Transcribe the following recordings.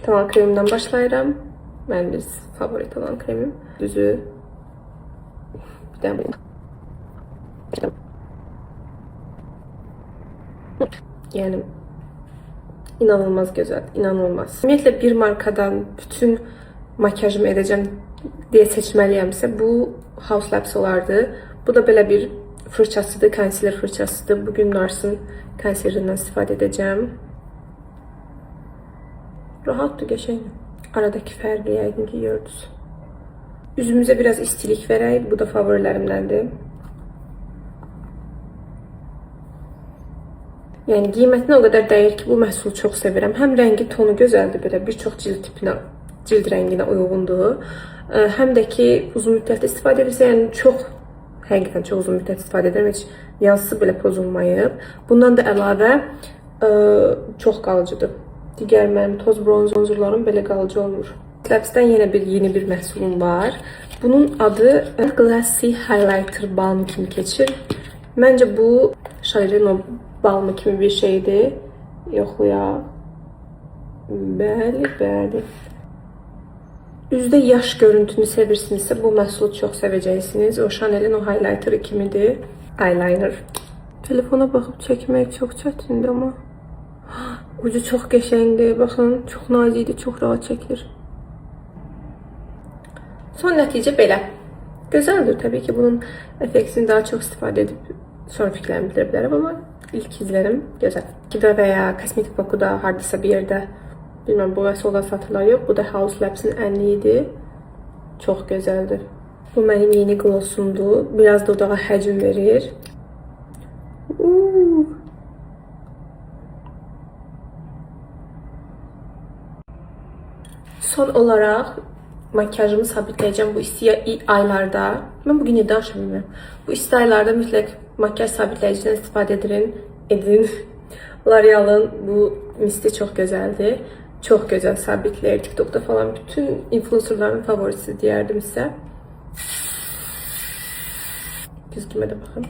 Tonal kremimden başlayıram. Mənim bir favori tonal kremim. Düzü. Bir tane bu. Yani inanılmaz güzel, inanılmaz. Ümumiyyətlə bir markadan bütün makyajımı edəcəm deyə seçməliyəmsə bu Haus Labs olardı. Bu da belə bir fırçasıdır, concealer fırçasıdır. Bugün Nars'ın concealerinden istifadə edəcəm. Rahatdır, qəşəng. Aradakı fərqi yəqin ki gördünüz. Üzümüzə biraz istilik verək. Bu da favorilərimdəndir. Yəni qiymətinə o qədər dəyər ki, bu məhsulu çox sevirəm. Həm rəngi tonu gözəldir, belə bir çox cilt tipinə, cild rənginə uyğundur. Həm də ki uzun müddət istifadə edirsə, yəni çox həqiqətən çox uzun müddət istifadə edirəm. Heç yazısı belə pozulmayıb. Bundan da əlavə çox qalıcıdır. Digər mənim toz bronzerlarım belə qalıcı olmur. Labs'dən yeni bir məhsulum var. Bunun adı Glassy Highlighter Balm kimi keçir. Məncə bu Chanel'in balmı kimi bir şeydir. Yoxlayaq. Bəli. Üzdə yaş görüntünü sevirsinizsə bu məhsulu çox sevəcəksiniz. O Chanel'in o highlighter'ı kimidir. Eyeliner. Telefona baxıb çəkmək çox çətindir amma. Ucu çox qəşəngdir. Baxın, çox nazikdir, çox rahat çəkilir. Son nəticə belə. Gözəldir təbii ki, bunun effektini daha çox istifadə edib sonra fikirlərimi bildirə bilərəm, amma ilk izlərim gözəl. Kiva və ya Kosmetik Baku'da hardasa bir yerdə, bilməm bu məhsulda satırlar yox, bu da Haus Labs'in ənliyidir. Çox gözəldir. Bu mənim yeni glossumdur. Biraz dodağa həcm verir. Son olaraq makyajımı sabitləyəcəm bu isti aylarda. Mən bugün niyə danışa bilmirəm. Bu isti aylarda mütləq makyaj sabitləyicisindən istifadə edin. L'Oreal'ın bu misti çox gözəldir. Çox gözəl sabitləyir. TikTok'da falan bütün influencerların favorisi deyərdim sizə. Güzgümə də baxın.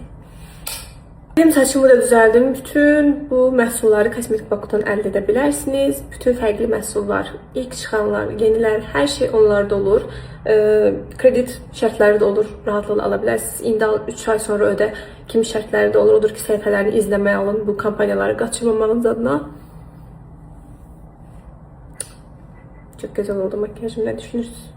Benim saçımı da düzəldim. Bütün bu məhsulları Kosmetik Baku'dan əldə edə bilərsiniz. Bütün fərqli məhsullar, ilk çıxanlar, yenilər, hər şey onlarda olur. Kredit şərtləri də olur. Rahatlıqla ala bilərsiniz. İndi al 3 ay sonra ödə kimi şərtləri də olur. Odur ki, səhifələrini izləməyə alın. Bu kampanyaları qaçırmamağınız adına. Çok güzel oldu makyajım. Ne düşünürsünüz?